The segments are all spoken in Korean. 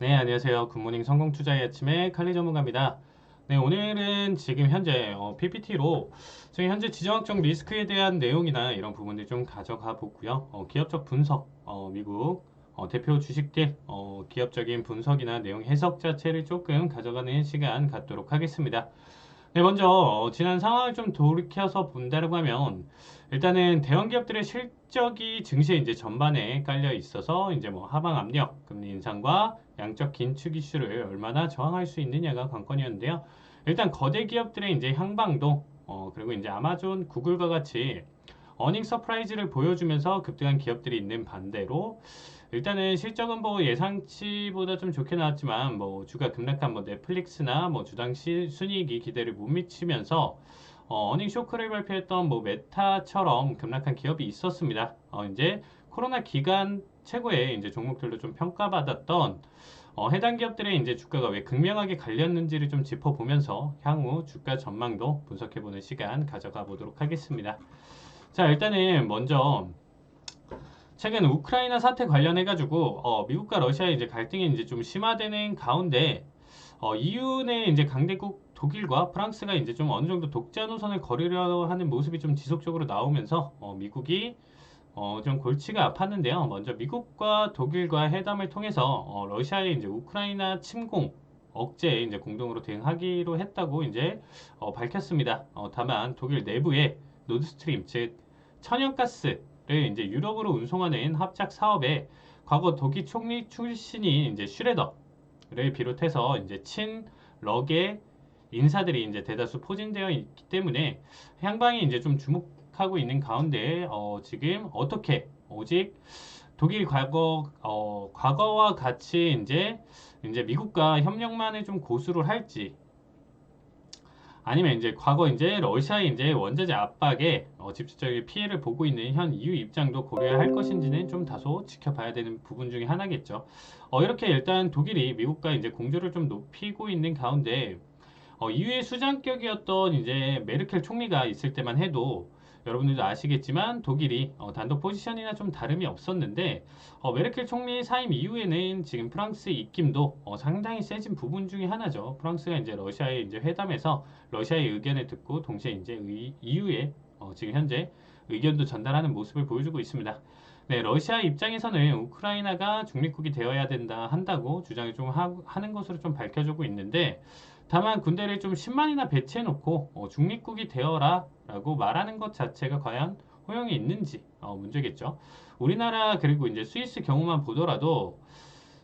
네, 안녕하세요. 굿모닝 성공투자의 아침의 칼리 전문가입니다. 네, 오늘은 지금 현재 PPT로 지금 현재 지정학적 리스크에 대한 내용이나 이런 부분들 좀 가져가 보고요. 기업적 분석, 미국 대표 주식들 기업적인 분석이나 내용 해석 자체를 조금 가져가는 시간 갖도록 하겠습니다. 네, 먼저 지난 상황을 좀 돌이켜서 본다고 하면 일단은 대형 기업들의 실적이 증시에 이제 전반에 깔려 있어서 이제 뭐 하방 압력, 금리 인상과 양적 긴축 이슈를 얼마나 저항할 수 있느냐가 관건이었는데요. 일단 거대 기업들의 이제 향방도 그리고 이제 아마존, 구글과 같이 어닝 서프라이즈를 보여주면서 급등한 기업들이 있는 반대로 일단은 실적은 뭐 예상치보다 좀 좋게 나왔지만 뭐 주가 급락한 뭐 넷플릭스나 뭐 주당 순이익이 기대를 못 미치면서 어닝 쇼크를 발표했던 뭐 메타처럼 급락한 기업이 있었습니다. 이제 코로나 기간 최고의 이제 종목들로 좀 평가받았던 해당 기업들의 이제 주가가 왜 극명하게 갈렸는지를 좀 짚어보면서 향후 주가 전망도 분석해보는 시간 가져가 보도록 하겠습니다. 자, 일단은 먼저 최근 우크라이나 사태 관련해가지고 미국과 러시아의 이제 갈등이 이제 좀 심화되는 가운데 EU 내 이제 강대국 독일과 프랑스가 이제 좀 어느 정도 독자 노선을 걸으려 하는 모습이 좀 지속적으로 나오면서 미국이 좀 골치가 아팠는데요. 먼저 미국과 독일과 회담을 통해서 러시아의 이제 우크라이나 침공 억제에 이제 공동으로 대응하기로 했다고 이제 밝혔습니다. 다만 독일 내부에 노드스트림 즉 천연가스를 이제 유럽으로 운송하는 합작 사업에 과거 독일 총리 출신이 이제 슈레더를 비롯해서 이제 친러계 인사들이 이제 대다수 포진되어 있기 때문에 향방이 이제 좀 주목하고 있는 가운데 지금 어떻게 오직 독일 과거와 같이 이제 미국과 협력만을 좀 고수를 할지 아니면 이제 과거 이제 러시아의 이제 원자재 압박에 직접적인 피해를 보고 있는 현 EU 입장도 고려해야 할 것인지는 좀 다소 지켜봐야 되는 부분 중에 하나겠죠. 이렇게 일단 독일이 미국과 이제 공조를 좀 높이고 있는 가운데 EU의 수장격이었던 이제 메르켈 총리가 있을 때만 해도 여러분들도 아시겠지만 독일이 단독 포지션이나 좀 다름이 없었는데 메르켈 총리 사임 이후에는 지금 프랑스 입김도 상당히 세진 부분 중에 하나죠. 프랑스가 이제 러시아의 이제 회담에서 러시아의 의견을 듣고 동시에 이제 EU의 지금 현재 의견도 전달하는 모습을 보여주고 있습니다. 네, 러시아 입장에서는 우크라이나가 중립국이 되어야 한다고 주장을 좀 하는 것으로 좀 밝혀지고 있는데 다만 군대를 좀 10만이나 배치해놓고 중립국이 되어라 라고 말하는 것 자체가 과연 호용이 있는지 문제겠죠. 우리나라 그리고 이제 스위스 경우만 보더라도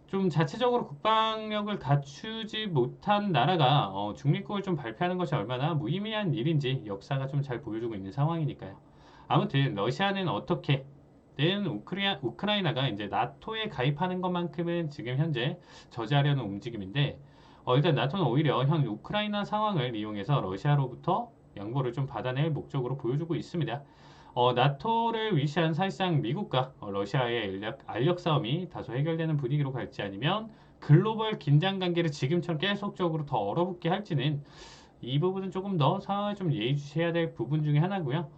좀 자체적으로 국방력을 갖추지 못한 나라가 중립국을 좀 발표하는 것이 얼마나 무의미한 일인지 역사가 좀 잘 보여주고 있는 상황이니까요. 아무튼 러시아는 어떻게 는 우크라이나가 이제 나토에 가입하는 것만큼은 지금 현재 저지하려는 움직임인데 일단 나토는 오히려 현 우크라이나 상황을 이용해서 러시아로부터 양보를 좀 받아낼 목적으로 보여주고 있습니다. 나토를 위시한 사실상 미국과 러시아의 알력 싸움이 다소 해결되는 분위기로 갈지 아니면 글로벌 긴장 관계를 지금처럼 계속적으로 더 얼어붙게 할지는 이 부분은 조금 더 상황을 좀 예의주시해야 될 부분 중에 하나고요.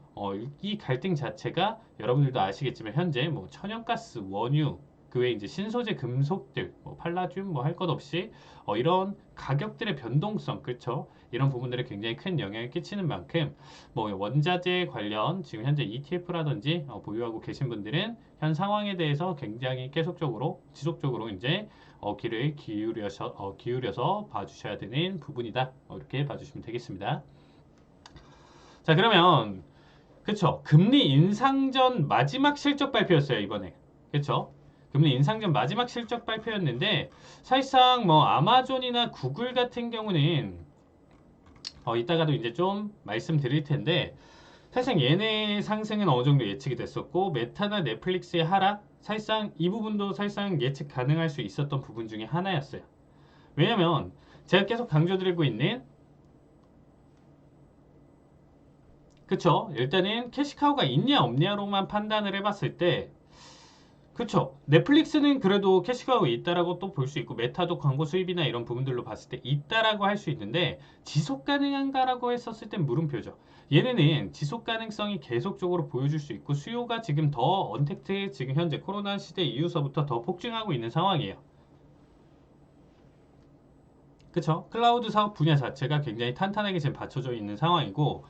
이 갈등 자체가 여러분들도 아시겠지만 현재 뭐 천연가스, 원유, 그 외에 이제 신소재 금속들, 뭐 팔라듐 뭐 할 것 없이 이런 가격들의 변동성, 그렇죠? 이런 부분들에 굉장히 큰 영향을 끼치는 만큼 뭐 원자재 관련 지금 현재 ETF라든지 보유하고 계신 분들은 현 상황에 대해서 굉장히 계속적으로 지속적으로 이제 귀를 기울여서 봐주셔야 되는 부분이다. 이렇게 봐주시면 되겠습니다. 자, 그러면 그쵸. 금리 인상 전 마지막 실적 발표였어요, 이번에. 그쵸? 금리 인상 전 마지막 실적 발표였는데 사실상 뭐 아마존이나 구글 같은 경우는 이따가도 이제 좀 말씀드릴 텐데 사실상 얘네 상승은 어느 정도 예측이 됐었고 메타나 넷플릭스의 하락 사실상 이 부분도 사실상 예측 가능할 수 있었던 부분 중에 하나였어요. 왜냐면 제가 계속 강조드리고 있는 그쵸? 일단은 캐시카우가 있냐 없냐로만 판단을 해봤을 때 그쵸? 넷플릭스는 그래도 캐시카우가 있다라고 또 볼 수 있고 메타도 광고 수입이나 이런 부분들로 봤을 때 있다라고 할 수 있는데 지속 가능한가라고 했었을 땐 물음표죠. 얘네는 지속 가능성이 계속적으로 보여줄 수 있고 수요가 지금 더 언택트 지금 현재 코로나 시대 이후서부터 더 폭증하고 있는 상황이에요. 그쵸? 클라우드 사업 분야 자체가 굉장히 탄탄하게 지금 받쳐져 있는 상황이고,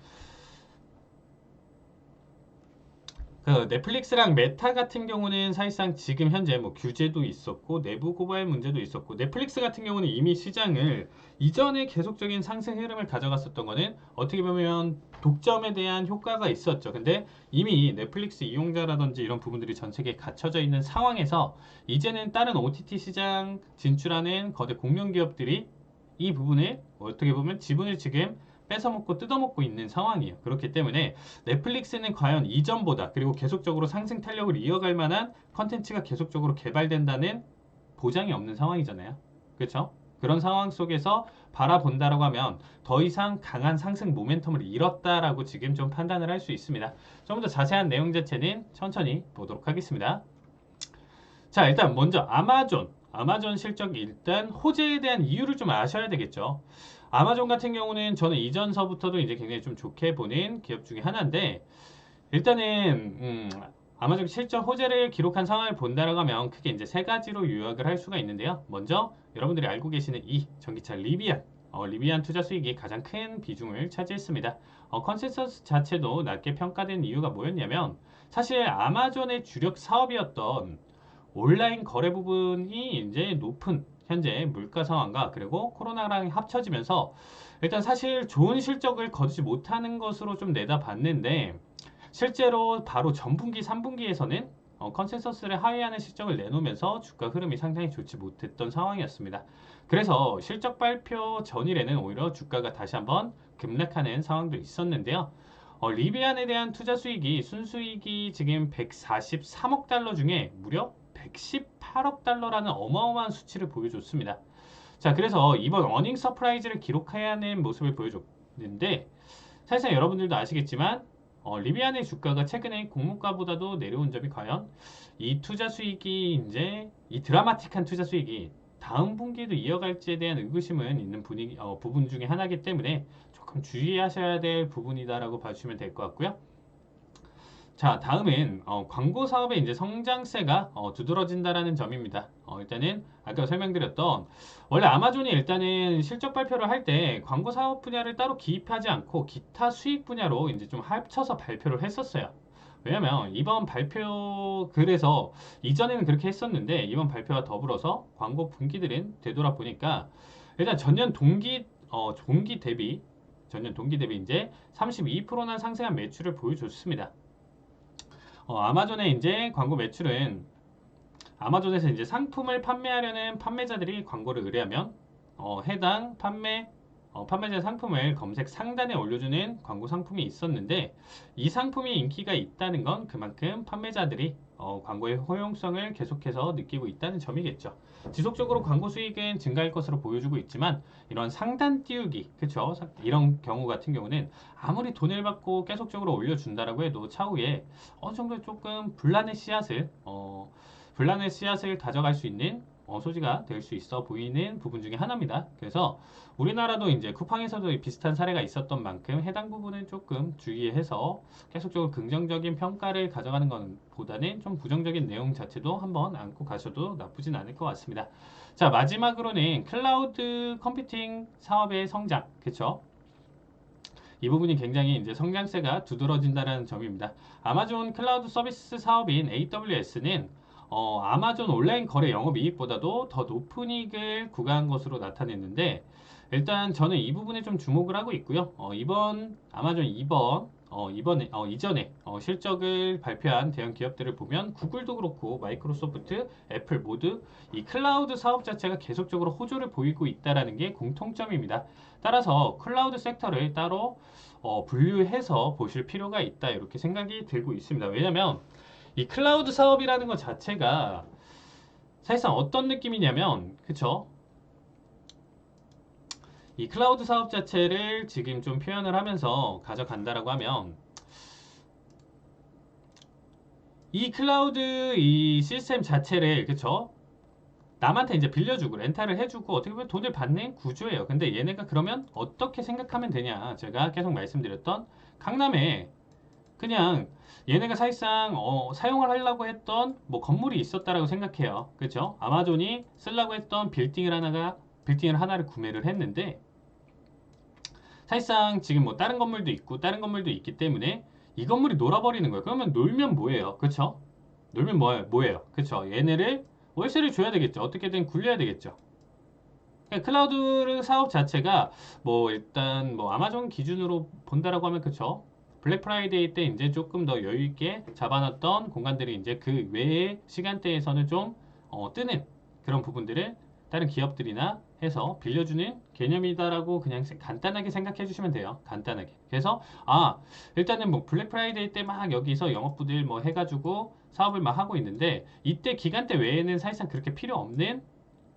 그 넷플릭스랑 메타 같은 경우는 사실상 지금 현재 뭐 규제도 있었고 내부 고발 문제도 있었고, 넷플릭스 같은 경우는 이미 시장을 이전에 계속적인 상승 흐름을 가져갔었던 거는 어떻게 보면 독점에 대한 효과가 있었죠. 근데 이미 넷플릭스 이용자라든지 이런 부분들이 전 세계에 갖춰져 있는 상황에서 이제는 다른 OTT 시장 진출하는 거대 공룡 기업들이 이 부분을 어떻게 보면 지분을 지금 뺏어먹고 뜯어먹고 있는 상황이에요. 그렇기 때문에 넷플릭스는 과연 이전보다, 그리고 계속적으로 상승 탄력을 이어갈 만한 컨텐츠가 계속적으로 개발된다는 보장이 없는 상황이잖아요. 그렇죠? 그런 상황 속에서 바라본다라고 하면 더 이상 강한 상승 모멘텀을 잃었다라고 지금 좀 판단을 할 수 있습니다. 좀 더 자세한 내용 자체는 천천히 보도록 하겠습니다. 자, 일단 먼저 아마존 실적, 일단 호재에 대한 이유를 좀 아셔야 되겠죠. 아마존 같은 경우는 저는 이전서부터도 이제 굉장히 좀 좋게 보는 기업 중에 하나인데, 일단은 아마존 실적 호재를 기록한 상황을 본다라고 하면 크게 이제 세 가지로 요약을 할 수가 있는데요. 먼저 여러분들이 알고 계시는 이 전기차 리비안 투자 수익이 가장 큰 비중을 차지했습니다. 컨센서스 자체도 낮게 평가된 이유가 뭐였냐면, 사실 아마존의 주력 사업이었던 온라인 거래 부분이 이제 높은 현재 물가 상황과 그리고 코로나랑 합쳐지면서 일단 사실 좋은 실적을 거두지 못하는 것으로 좀 내다봤는데, 실제로 바로 전분기 3분기에서는 컨센서스를 하회하는 실적을 내놓으면서 주가 흐름이 상당히 좋지 못했던 상황이었습니다. 그래서 실적 발표 전일에는 오히려 주가가 다시 한번 급락하는 상황도 있었는데요. 리비안에 대한 투자 수익이 순수익이 지금 143억 달러 중에 무려 118억 달러라는 어마어마한 수치를 보여줬습니다. 자, 그래서 이번 어닝 서프라이즈를 기록해야 하는 모습을 보여줬는데, 사실상 여러분들도 아시겠지만 리비안의 주가가 최근에 공모가보다도 내려온 점이 과연 이 투자 수익이 이제 이 드라마틱한 투자 수익이 다음 분기에도 이어갈지에 대한 의구심은 있는 부분 중에 하나이기 때문에 조금 주의하셔야 될 부분이다라고 봐주시면 될 것 같고요. 자, 다음은 광고 사업의 이제 성장세가 두드러진다라는 점입니다. 일단은 아까 설명드렸던, 원래 아마존이 일단은 실적 발표를 할 때 광고 사업 분야를 따로 기입하지 않고 기타 수익 분야로 이제 좀 합쳐서 발표를 했었어요. 왜냐면 이번 발표, 그래서 이전에는 그렇게 했었는데 이번 발표와 더불어서 광고 분기들은 되돌아보니까 일단 전년 동기 대비 이제 32%나 상승한 매출을 보여줬습니다. 아마존의 이제 광고 매출은, 아마존에서 이제 상품을 판매하려는 판매자들이 광고를 의뢰하면 해당 판매자 상품을 검색 상단에 올려주는 광고 상품이 있었는데, 이 상품이 인기가 있다는 건 그만큼 판매자들이 광고의 허용성을 계속해서 느끼고 있다는 점이겠죠. 지속적으로 광고 수익은 증가할 것으로 보여주고 있지만, 이런 상단 띄우기, 그쵸? 이런 경우 같은 경우는 아무리 돈을 받고 계속적으로 올려준다라고 해도 차후에 어느 정도 조금 분란의 씨앗을 가져갈 수 있는 소지가 될 수 있어 보이는 부분 중에 하나입니다. 그래서 우리나라도 이제 쿠팡에서도 비슷한 사례가 있었던 만큼 해당 부분은 조금 주의해서 계속적으로 긍정적인 평가를 가져가는 것보다는 좀 부정적인 내용 자체도 한번 안고 가셔도 나쁘진 않을 것 같습니다. 자, 마지막으로는 클라우드 컴퓨팅 사업의 성장, 그쵸? 이 부분이 굉장히 이제 성장세가 두드러진다는 점입니다. 아마존 클라우드 서비스 사업인 AWS는 아마존 온라인 거래 영업이익보다도 더 높은 이익을 구가한 것으로 나타냈는데, 일단 저는 이 부분에 좀 주목을 하고 있고요. 이전에 실적을 발표한 대형 기업들을 보면 구글도 그렇고 마이크로소프트, 애플 모두 이 클라우드 사업 자체가 계속적으로 호조를 보이고 있다는 게 공통점입니다. 따라서 클라우드 섹터를 따로 분류해서 보실 필요가 있다, 이렇게 생각이 들고 있습니다. 왜냐하면 이 클라우드 사업이라는 것 자체가 사실상 어떤 느낌이냐면, 그쵸? 이 클라우드 사업 자체를 지금 좀 표현을 하면서 가져간다라고 하면, 이 클라우드 이 시스템 자체를, 그쵸? 남한테 이제 빌려주고 렌탈을 해주고 어떻게 보면 돈을 받는 구조예요. 근데 얘네가 그러면 어떻게 생각하면 되냐? 제가 계속 말씀드렸던 강남에 그냥 얘네가 사실상 사용을 하려고 했던 뭐 건물이 있었다라고 생각해요. 그렇죠? 아마존이 쓰려고 했던 빌딩을 하나가 빌딩을 하나를 구매를 했는데 사실상 지금 뭐 다른 건물도 있고 다른 건물도 있기 때문에 이 건물이 놀아버리는 거예요. 그러면 놀면 뭐예요? 그쵸? 놀면 뭐예요? 그쵸? 얘네를 월세를 줘야 되겠죠. 어떻게든 굴려야 되겠죠. 그러니까 클라우드 사업 자체가 뭐 일단 뭐 아마존 기준으로 본다라고 하면 그쵸? 블랙 프라이데이 때 이제 조금 더 여유 있게 잡아놨던 공간들이 이제 그 외의 시간대에서는 좀 뜨는 그런 부분들을 다른 기업들이나 해서 빌려주는 개념이다라고 그냥 간단하게 생각해 주시면 돼요. 간단하게. 그래서 일단은 뭐 블랙 프라이데이 때 막 여기서 영업부들 뭐 해가지고 사업을 막 하고 있는데 이때 기간대 외에는 사실상 그렇게 필요 없는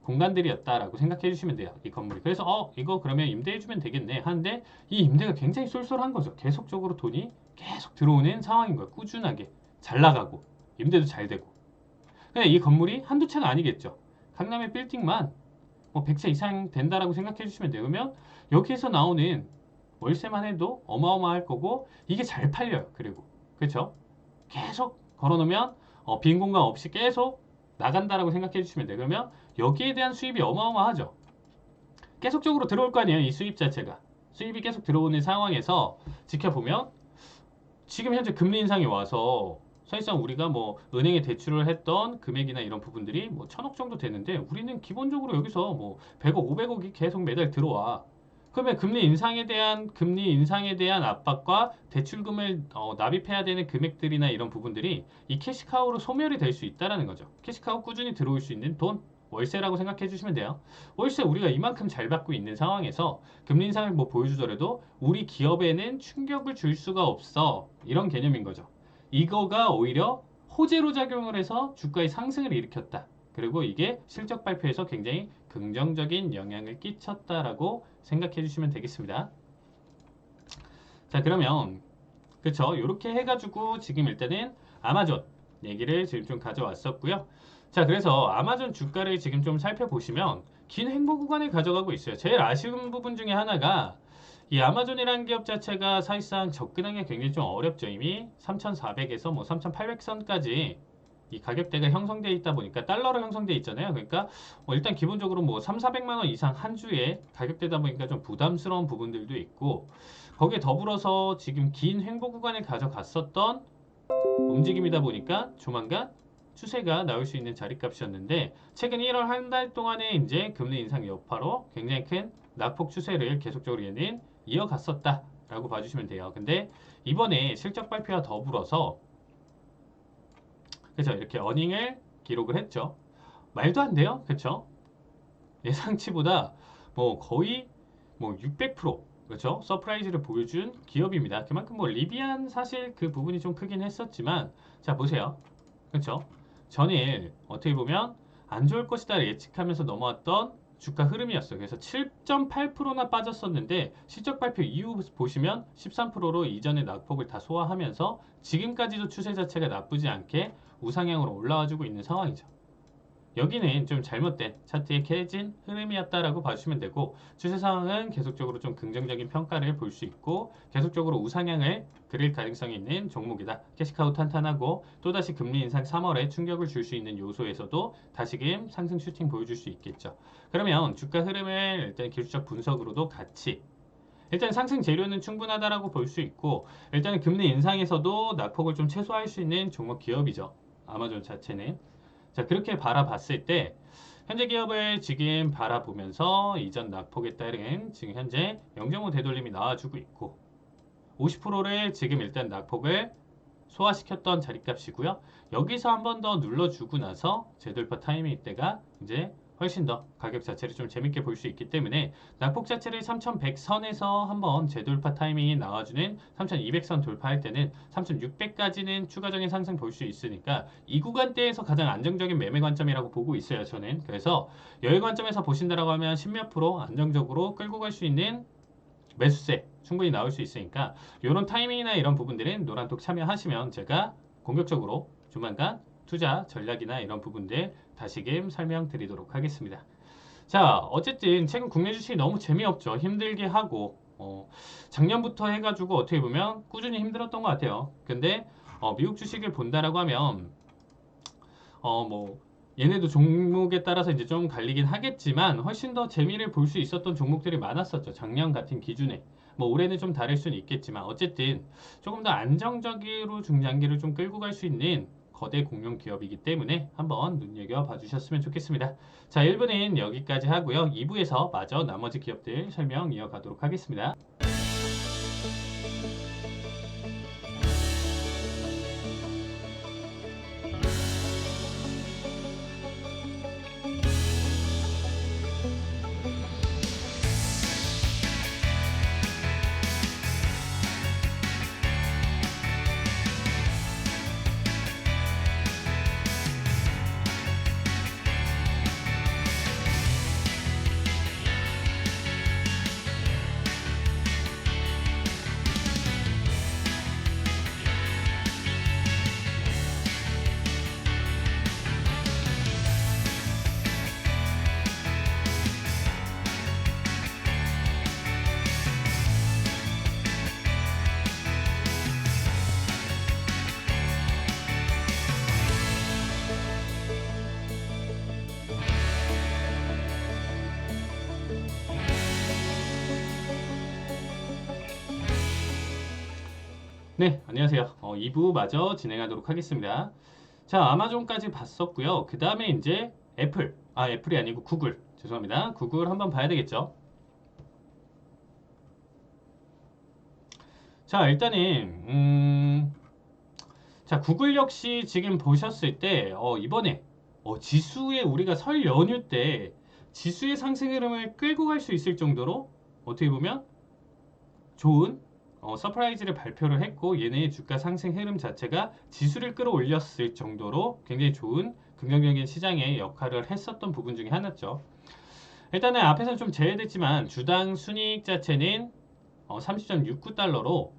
공간들이었다라고 생각해 주시면 돼요. 이 건물이. 그래서 이거 그러면 임대해 주면 되겠네 하는데 이 임대가 굉장히 쏠쏠한 거죠. 계속적으로 돈이 계속 들어오는 상황인 거예요. 꾸준하게 잘 나가고 임대도 잘 되고. 근데 이 건물이 한두 채가 아니겠죠. 강남의 빌딩만 뭐 100채 이상 된다라고 생각해 주시면 돼요. 그러면 여기에서 나오는 월세만 해도 어마어마할 거고 이게 잘 팔려요. 그리고 그렇죠? 계속 걸어놓으면 빈 공간 없이 계속 나간다라고 생각해 주시면 돼요. 그러면 여기에 대한 수입이 어마어마하죠. 계속적으로 들어올 거 아니에요. 이 수입 자체가. 수입이 계속 들어오는 상황에서 지켜보면 지금 현재 금리 인상이 와서 사실상 우리가 뭐 은행에 대출을 했던 금액이나 이런 부분들이 뭐 1,000억 정도 되는데 우리는 기본적으로 여기서 뭐 100억, 500억이 계속 매달 들어와. 그러면 금리 인상에 대한 압박과 대출금을 납입해야 되는 금액들이나 이런 부분들이 이 캐시카우로 소멸이 될 수 있다라는 거죠. 캐시카우 꾸준히 들어올 수 있는 돈, 월세라고 생각해 주시면 돼요. 월세 우리가 이만큼 잘 받고 있는 상황에서 금리 인상을 뭐 보여주더라도 우리 기업에는 충격을 줄 수가 없어. 이런 개념인 거죠. 이거가 오히려 호재로 작용을 해서 주가의 상승을 일으켰다. 그리고 이게 실적 발표에서 굉장히 긍정적인 영향을 끼쳤다라고 생각해 주시면 되겠습니다. 자, 그러면 그쵸? 이렇게 해가지고 지금 일단은 아마존 얘기를 지금 좀 가져왔었고요. 자, 그래서 아마존 주가를 지금 좀 살펴보시면 긴 횡보 구간을 가져가고 있어요. 제일 아쉬운 부분 중에 하나가 이 아마존이라는 기업 자체가 사실상 접근하기가 굉장히 좀 어렵죠. 이미 3,400에서 뭐 3,800선까지 이 가격대가 형성되어 있다 보니까 달러로 형성되어 있잖아요. 그러니까 일단 기본적으로 뭐 3, 400만 원 이상 한 주에 가격대다 보니까 좀 부담스러운 부분들도 있고 거기에 더불어서 지금 긴 횡보 구간을 가져갔었던 움직임이다 보니까 조만간 추세가 나올 수 있는 자리값이었는데 최근 1월 한 달 동안에 이제 금리 인상 여파로 굉장히 큰 낙폭 추세를 계속적으로 얘는 이어갔었다라고 봐주시면 돼요. 근데 이번에 실적 발표와 더불어서 그래서 이렇게 어닝을 기록을 했죠. 말도 안 돼요. 그렇죠? 예상치보다 뭐 거의 뭐 600% 그렇죠? 서프라이즈를 보여준 기업입니다. 그만큼 뭐 리비안 사실 그 부분이 좀 크긴 했었지만 자 보세요. 그렇죠? 전일 어떻게 보면 안 좋을 것이다 예측하면서 넘어왔던 주가 흐름이었어요. 그래서 7.8%나 빠졌었는데 실적 발표 이후 보시면 13%로 이전의 낙폭을 다 소화하면서 지금까지도 추세 자체가 나쁘지 않게 우상향으로 올라와주고 있는 상황이죠. 여기는 좀 잘못된 차트의 깨진 흐름이었다라고 봐주시면 되고 추세 상황은 계속적으로 좀 긍정적인 평가를 볼 수 있고 계속적으로 우상향을 그릴 가능성이 있는 종목이다. 캐시카우 탄탄하고 또다시 금리 인상 3월에 충격을 줄 수 있는 요소에서도 다시금 상승 슈팅 보여줄 수 있겠죠. 그러면 주가 흐름을 일단 기술적 분석으로도 같이 일단 상승 재료는 충분하다라고 볼 수 있고 일단은 금리 인상에서도 낙폭을 좀 최소화할 수 있는 종목 기업이죠. 아마존 자체는 자, 그렇게 바라봤을 때 현재 기업을 지금 바라보면서 이전 낙폭에 따른 지금 현재 0.5 되돌림이 나와주고 있고 50%를 지금 일단 낙폭을 소화시켰던 자리값이고요. 여기서 한 번 더 눌러주고 나서 재돌파 타이밍 때가 이제 훨씬 더 가격 자체를 좀 재밌게 볼 수 있기 때문에 낙폭 자체를 3100선에서 한번 재돌파 타이밍이 나와주는 3200선 돌파할 때는 3600까지는 추가적인 상승 볼 수 있으니까 이 구간대에서 가장 안정적인 매매 관점이라고 보고 있어요. 저는 그래서 여기 관점에서 보신다라고 하면 10몇 프로 안정적으로 끌고 갈 수 있는 매수세 충분히 나올 수 있으니까 이런 타이밍이나 이런 부분들은 노란톡 참여하시면 제가 공격적으로 조만간 투자 전략이나 이런 부분들 다시금 설명드리도록 하겠습니다. 자, 어쨌든 최근 국내 주식이 너무 재미없죠. 힘들게 하고 작년부터 해가지고 어떻게 보면 꾸준히 힘들었던 것 같아요. 근데 미국 주식을 본다라고 하면 뭐 얘네도 종목에 따라서 이제 좀 갈리긴 하겠지만 훨씬 더 재미를 볼 수 있었던 종목들이 많았었죠. 작년 같은 기준에. 뭐 올해는 좀 다를 수는 있겠지만 어쨌든 조금 더 안정적으로 중장기를 좀 끌고 갈 수 있는 거대 공룡 기업이기 때문에 한번 눈여겨봐 주셨으면 좋겠습니다. 자, 1부는 여기까지 하고요. 2부에서 마저 나머지 기업들 설명 이어가도록 하겠습니다. 네, 안녕하세요. 2부 마저 진행하도록 하겠습니다. 자, 아마존까지 봤었고요. 그 다음에 이제 애플이 아니고 구글. 죄송합니다. 구글 한번 봐야 되겠죠. 자, 일단은 자, 구글 역시 지금 보셨을 때 이번에 지수에 우리가 설 연휴 때 지수의 상승 흐름을 끌고 갈 수 있을 정도로 어떻게 보면 좋은 서프라이즈를 발표를 했고 얘네의 주가 상승 흐름 자체가 지수를 끌어올렸을 정도로 굉장히 좋은 긍정적인 시장의 역할을 했었던 부분 중에 하나죠. 일단은 앞에서 좀 제외됐지만 주당 순이익 자체는 30.69달러로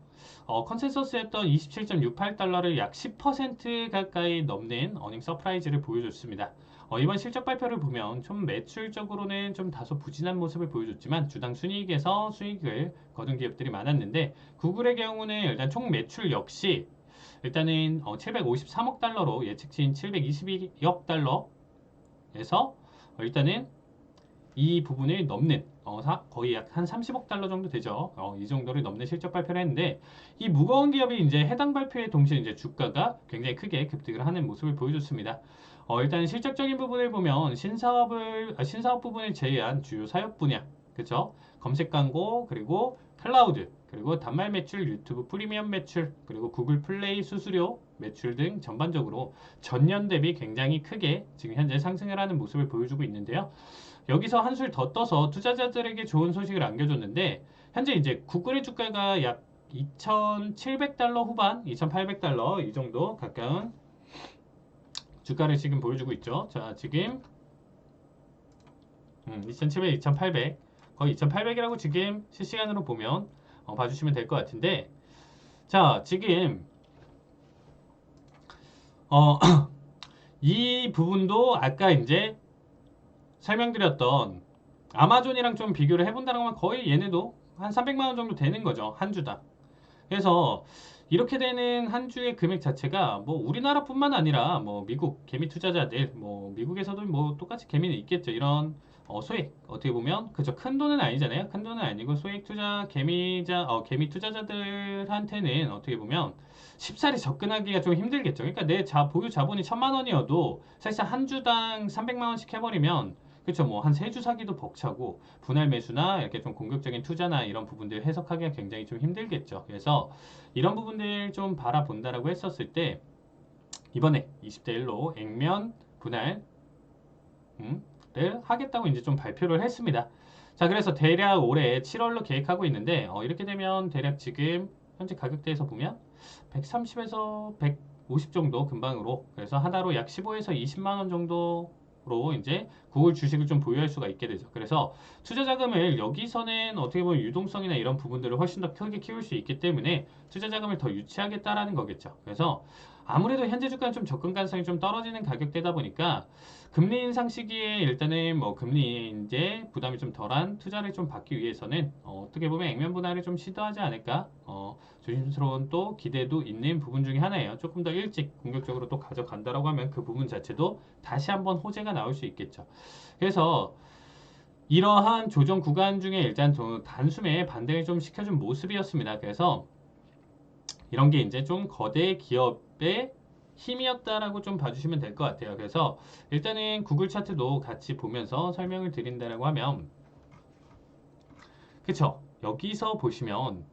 컨센서스였던 27.68달러를 약 10% 가까이 넘는 어닝 서프라이즈를 보여줬습니다. 이번 실적 발표를 보면 좀 매출적으로는 좀 다소 부진한 모습을 보여줬지만 주당 순이익에서 수익을 거둔 기업들이 많았는데 구글의 경우는 일단 총 매출 역시 일단은 753억 달러로 예측치인 722억 달러에서 일단은 이 부분을 넘는 거의 약 한 30억 달러 정도 되죠. 이 정도를 넘는 실적 발표를 했는데 이 무거운 기업이 이제 해당 발표에 동시에 이제 주가가 굉장히 크게 급등을 하는 모습을 보여줬습니다. 일단 실적적인 부분을 보면 신사업 부분을 제외한 주요 사업 분야, 그렇죠? 검색 광고 그리고 클라우드 그리고 단말 매출, 유튜브 프리미엄 매출 그리고 구글 플레이 수수료 매출 등 전반적으로 전년 대비 굉장히 크게 지금 현재 상승을 하는 모습을 보여주고 있는데요. 여기서 한술 더 떠서 투자자들에게 좋은 소식을 안겨줬는데 현재 이제 구글의 주가가 약 2,700달러 후반, 2,800달러 이 정도 가까운 주가를 지금 보여주고 있죠. 자, 지금 2,700, 2,800 거의 2,800이라고 지금 실시간으로 보면 봐주시면 될 것 같은데 자, 지금 이 부분도 아까 이제 설명드렸던 아마존이랑 좀 비교를 해본다는 건 거의 얘네도 한 300만원 정도 되는 거죠. 한 주당. 그래서 이렇게 되는 한 주의 금액 자체가 뭐 우리나라뿐만 아니라 뭐 미국 개미 투자자들 뭐 미국에서도 뭐 똑같이 개미는 있겠죠. 이런 소액 어떻게 보면 그저 큰 돈은 아니잖아요. 큰 돈은 아니고 소액 투자 개미 투자자들한테는 어떻게 보면 쉽사리 접근하기가 좀 힘들겠죠. 그러니까 내 보유 자본이 1,000만 원이어도 사실상 한 주당 300만 원씩 해버리면 그렇죠. 뭐 한 세 주 사기도 벅차고 분할 매수나 이렇게 좀 공격적인 투자나 이런 부분들 해석하기가 굉장히 좀 힘들겠죠. 그래서 이런 부분들 좀 바라본다라고 했었을 때 이번에 20대 1로 액면 분할 를 하겠다고 이제 좀 발표를 했습니다. 자, 그래서 대략 올해 7월로 계획하고 있는데 이렇게 되면 대략 지금 현재 가격대에서 보면 130에서 150 정도 근방으로 그래서 하나로 약 15에서 20만 원 정도 로 이제 구글 주식을 좀 보유할 수가 있게 되죠. 그래서 투자 자금을 여기서는 어떻게 보면 유동성이나 이런 부분들을 훨씬 더 크게 키울 수 있기 때문에 투자 자금을 더 유치하겠다라는 거겠죠. 그래서 아무래도 현재 주가는 좀 접근 가능성이 좀 떨어지는 가격대다 보니까 금리 인상 시기에 일단은 뭐 금리 이제 부담이 좀 덜한 투자를 좀 받기 위해서는 어떻게 보면 액면 분할을 좀 시도하지 않을까 조심스러운 또 기대도 있는 부분 중에 하나예요. 조금 더 일찍 공격적으로 또 가져간다라고 하면 그 부분 자체도 다시 한번 호재가 나올 수 있겠죠. 그래서 이러한 조정 구간 중에 일단 단숨에 반등을 좀 시켜준 모습이었습니다. 그래서 이런 게 이제 좀 거대 기업의 힘이었다라고 좀 봐주시면 될 것 같아요. 그래서 일단은 구글 차트도 같이 보면서 설명을 드린다라고 하면, 그쵸? 여기서 보시면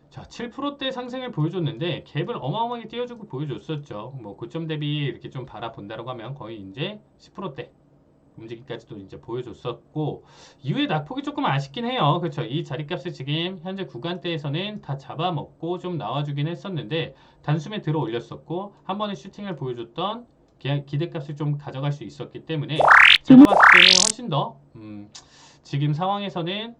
자, 7%대 상승을 보여줬는데 갭을 어마어마하게 띄워주고 보여줬었죠. 뭐 고점 대비 이렇게 좀 바라본다라고 하면 거의 이제 10%대 움직이기까지도 이제 보여줬었고, 이후에 낙폭이 조금 아쉽긴 해요. 그렇죠. 이 자리값을 지금 현재 구간대에서는 다 잡아먹고 좀 나와주긴 했었는데 단숨에 들어 올렸었고 한 번의 슈팅을 보여줬던 기대값을 좀 가져갈 수 있었기 때문에 제가 봤을 때는 훨씬 더 지금 상황에서는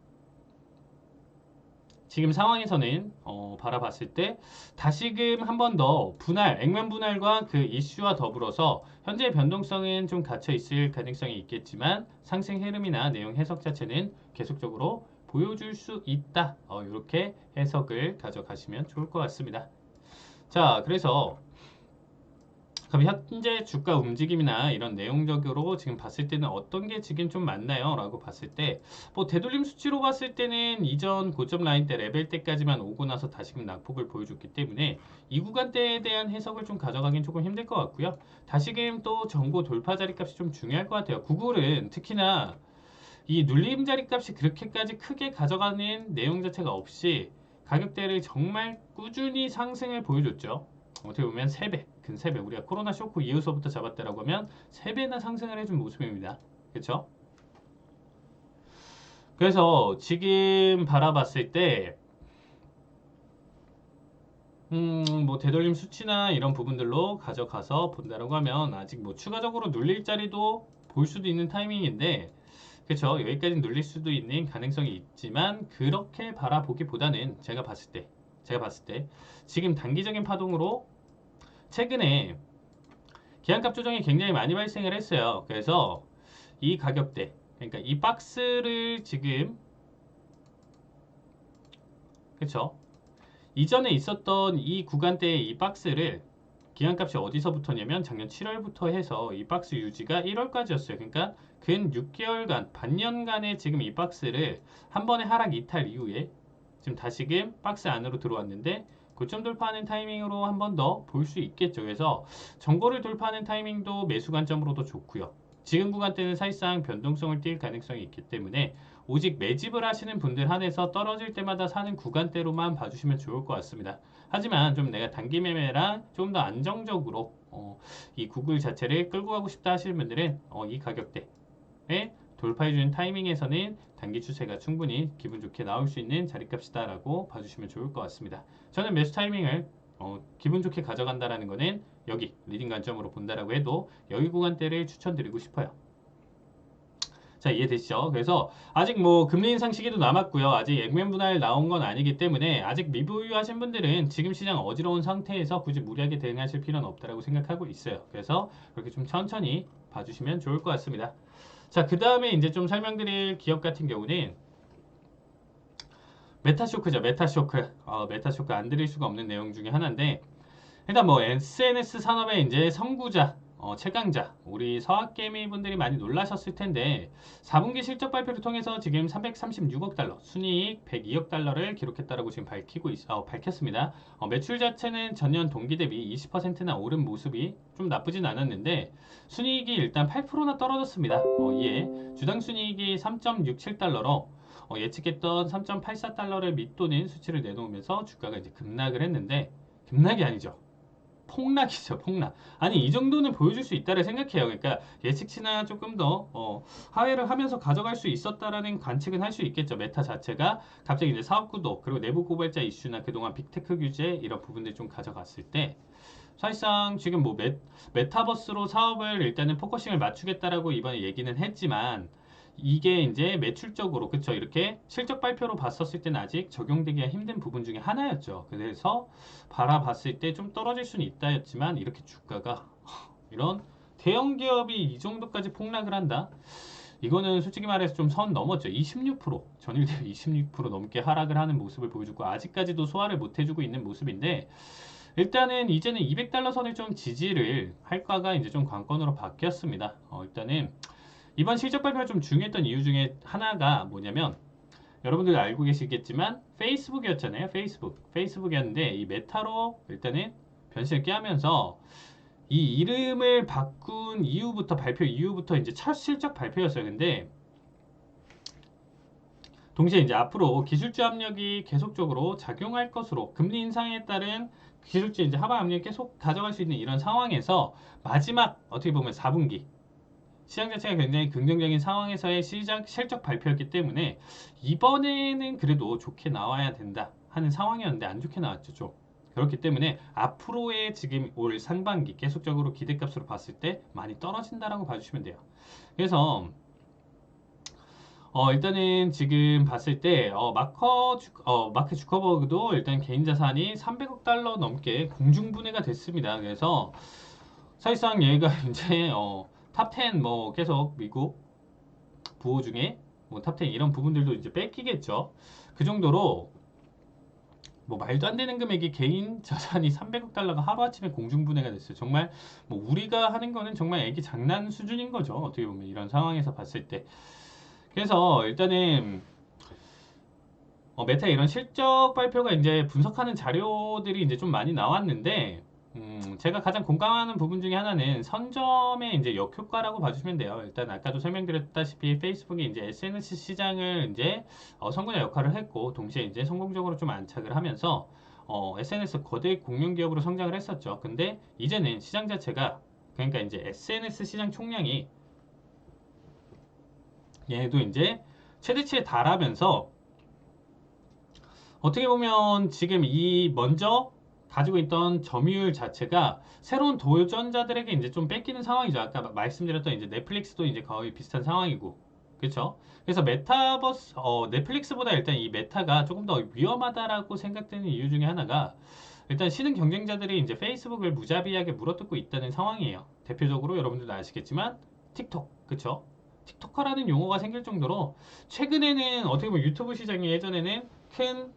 바라봤을 때 다시금 한 번 더 분할, 액면 분할과 그 이슈와 더불어서 현재 변동성은 좀 갇혀 있을 가능성이 있겠지만 상승 흐름이나 내용 해석 자체는 계속적으로 보여줄 수 있다. 이렇게 해석을 가져가시면 좋을 것 같습니다. 자, 그래서 그럼 현재 주가 움직임이나 이런 내용적으로 지금 봤을 때는 어떤 게 지금 좀 맞나요? 라고 봤을 때, 뭐 되돌림 수치로 봤을 때는 이전 고점 라인 때 레벨 때까지만 오고 나서 다시금 낙폭을 보여줬기 때문에 이 구간대에 대한 해석을 좀 가져가긴 조금 힘들 것 같고요. 다시금 또 전고 돌파 자리값이 좀 중요할 것 같아요. 구글은 특히나 이 눌림 자리값이 그렇게까지 크게 가져가는 내용 자체가 없이 가격대를 정말 꾸준히 상승을 보여줬죠. 어떻게 보면 3배, 근 3배. 우리가 코로나 쇼크 이후서부터 잡았다라고 하면 3배나 상승을 해준 모습입니다. 그렇죠? 그래서 지금 바라봤을 때 뭐 되돌림 수치나 이런 부분들로 가져가서 본다라고 하면 아직 뭐 추가적으로 눌릴 자리도 볼 수도 있는 타이밍인데, 그렇죠. 여기까지 눌릴 수도 있는 가능성이 있지만 그렇게 바라보기보다는 제가 봤을 때 지금 단기적인 파동으로 최근에 기한값 조정이 굉장히 많이 발생을 했어요. 그래서 이 가격대, 그러니까 이 박스를 지금, 그렇죠. 이전에 있었던 이 구간대의 이 박스를 기한값이 어디서부터냐면 작년 7월부터 해서 이 박스 유지가 1월까지였어요. 그러니까 근 6개월간, 반년간의 지금 이 박스를 한 번의 하락 이탈 이후에 지금 다시금 박스 안으로 들어왔는데 고점 돌파하는 타이밍으로 한 번 더 볼 수 있겠죠. 그래서 전고를 돌파하는 타이밍도 매수 관점으로도 좋고요. 지금 구간대는 사실상 변동성을 띌 가능성이 있기 때문에 오직 매집을 하시는 분들 한해서 떨어질 때마다 사는 구간대로만 봐주시면 좋을 것 같습니다. 하지만 좀 내가 단기 매매랑 좀 더 안정적으로 이 구글 자체를 끌고 가고 싶다 하시는 분들은 이 가격대에 돌파해주는 타이밍에서는 단기 추세가 충분히 기분 좋게 나올 수 있는 자리값이다 라고 봐주시면 좋을 것 같습니다. 저는 매수 타이밍을 기분 좋게 가져간다라는 거는 여기 리딩 관점으로 본다라고 해도 여기 구간대를 추천드리고 싶어요. 자, 이해되시죠? 그래서 아직 뭐 금리 인상 시기도 남았고요. 아직 액면 분할 나온 건 아니기 때문에 아직 미보유하신 분들은 지금 시장 어지러운 상태에서 굳이 무리하게 대응하실 필요는 없다라고 생각하고 있어요. 그래서 그렇게 좀 천천히 봐주시면 좋을 것 같습니다. 자, 그 다음에 이제 좀 설명드릴 기업 같은 경우는 메타쇼크죠. 메타쇼크 안 드릴 수가 없는 내용 중에 하나인데, 일단 뭐 SNS 산업의 이제 선구자, 최강자, 우리 서학개미 분들이 많이 놀라셨을 텐데 4분기 실적 발표를 통해서 지금 336억 달러, 순이익 102억 달러를 기록했다라고 지금 밝혔습니다. 매출 자체는 전년 동기 대비 20%나 오른 모습이 좀 나쁘진 않았는데 순이익이 일단 8%나 떨어졌습니다. 이에 주당 순이익이 3.67달러로 예측했던 3.84달러를 밑도는 수치를 내놓으면서 주가가 이제 급락을 했는데, 급락이 아니죠. 폭락이죠, 폭락. 아니, 이 정도는 보여줄 수 있다를 생각해요. 그러니까 예측치나 조금 더 하회를 하면서 가져갈 수 있었다라는 관측은 할 수 있겠죠. 메타 자체가 갑자기 이제 사업 구도 그리고 내부 고발자 이슈나 그동안 빅테크 규제 이런 부분들 좀 가져갔을 때 사실상 지금 뭐 메타버스로 사업을 일단은 포커싱을 맞추겠다라고 이번에 얘기는 했지만 이게 이제 매출적으로 그쵸 이렇게 실적 발표로 봤었을 때는 아직 적용되기가 힘든 부분 중에 하나였죠. 그래서 바라봤을 때 좀 떨어질 수는 있다였지만 이렇게 주가가 이런 대형 기업이 이 정도까지 폭락을 한다? 이거는 솔직히 말해서 좀 선 넘었죠. 26% 전일 대비 26% 넘게 하락을 하는 모습을 보여주고 아직까지도 소화를 못 해주고 있는 모습인데 일단은 이제는 200달러 선을 좀 지지를 할까가 이제 좀 관건으로 바뀌었습니다. 일단은 이번 실적 발표가 좀 중요했던 이유 중에 하나가 뭐냐면 여러분들 알고 계시겠지만 페이스북이었잖아요. 페이스북이었는데 이 메타로 일단은 변신을 꾀하면서 이 이름을 바꾼 이후부터 발표 이후부터 이제 첫 실적 발표였어요. 근데 동시에 이제 앞으로 기술주 압력이 계속적으로 작용할 것으로 금리 인상에 따른 기술주 이제 하방 압력이 계속 가져갈 수 있는 이런 상황에서 마지막 어떻게 보면 4분기 시장 자체가 굉장히 긍정적인 상황에서의 시장 실적 발표였기 때문에 이번에는 그래도 좋게 나와야 된다 하는 상황이었는데 안 좋게 나왔죠. 좀. 그렇기 때문에 앞으로의 지금 올 상반기 계속적으로 기대값으로 봤을 때 많이 떨어진다라고 봐주시면 돼요. 그래서 일단은 지금 봤을 때 마크 주커버그도 일단 개인 자산이 300억 달러 넘게 공중분해가 됐습니다. 그래서 사실상 얘가 이제 탑10 뭐 계속 미국 부호 중에 뭐 탑10 이런 부분들도 이제 뺏기겠죠. 그 정도로 뭐 말도 안 되는 금액이 개인 자산이 300억 달러가 하루아침에 공중분해가 됐어요. 정말 뭐 우리가 하는 거는 정말 애기 장난 수준인 거죠. 어떻게 보면 이런 상황에서 봤을 때. 그래서 일단은 메타 이런 실적 발표가 이제 분석하는 자료들이 이제 좀 많이 나왔는데, 제가 가장 공감하는 부분 중에 하나는 선점의 이제 역효과라고 봐주시면 돼요. 일단 아까도 설명드렸다시피 페이스북이 이제 SNS 시장을 이제 선구자 역할을 했고, 동시에 이제 성공적으로 좀 안착을 하면서 SNS 거대 공룡 기업으로 성장을 했었죠. 근데 이제는 시장 자체가 그러니까 이제 SNS 시장 총량이 얘도 이제 최대치에 달하면서 어떻게 보면 지금 이 먼저 가지고 있던 점유율 자체가 새로운 도전자들에게 이제 좀 뺏기는 상황이죠. 아까 말씀드렸던 이제 넷플릭스도 이제 거의 비슷한 상황이고. 그렇죠? 그래서 메타버스 넷플릭스보다 일단 이 메타가 조금 더 위험하다라고 생각되는 이유 중에 하나가 일단 신흥 경쟁자들이 이제 페이스북을 무자비하게 물어뜯고 있다는 상황이에요. 대표적으로 여러분들도 아시겠지만 틱톡, 그쵸? 틱토커라는 용어가 생길 정도로 최근에는 어떻게 보면 유튜브 시장이 예전에는 큰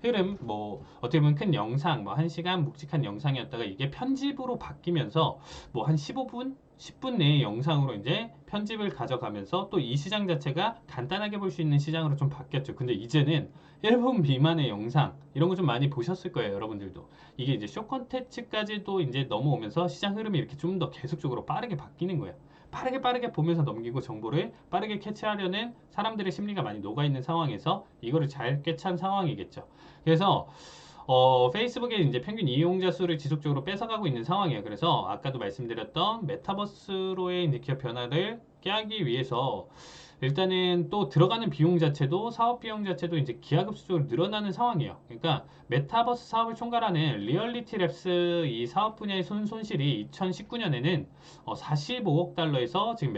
흐름, 뭐 어떻게 보면 큰 영상, 뭐 1시간 묵직한 영상이었다가 이게 편집으로 바뀌면서 뭐 한 15분, 10분 내의 영상으로 이제 편집을 가져가면서 또 이 시장 자체가 간단하게 볼 수 있는 시장으로 좀 바뀌었죠. 근데 이제는 1분 미만의 영상 이런 거 좀 많이 보셨을 거예요, 여러분들도. 이게 이제 쇼 콘텐츠까지도 이제 넘어오면서 시장 흐름이 이렇게 좀 더 계속적으로 빠르게 바뀌는 거예요. 빠르게 보면서 넘기고 정보를 빠르게 캐치하려는 사람들의 심리가 많이 녹아있는 상황에서 이거를 잘 꿰찬 상황이겠죠. 그래서 페이스북의 이제 평균 이용자 수를 지속적으로 뺏어가고 있는 상황이에요. 그래서 아까도 말씀드렸던 메타버스로의 이제 기업 변화를 깨하기 위해서 일단은 또 들어가는 비용 자체도 사업 비용 자체도 이제 기하급수적으로 늘어나는 상황이에요. 그러니까 메타버스 사업을 총괄하는 리얼리티 랩스 이 사업 분야의 손실이 2019년에는 45억 달러에서 지금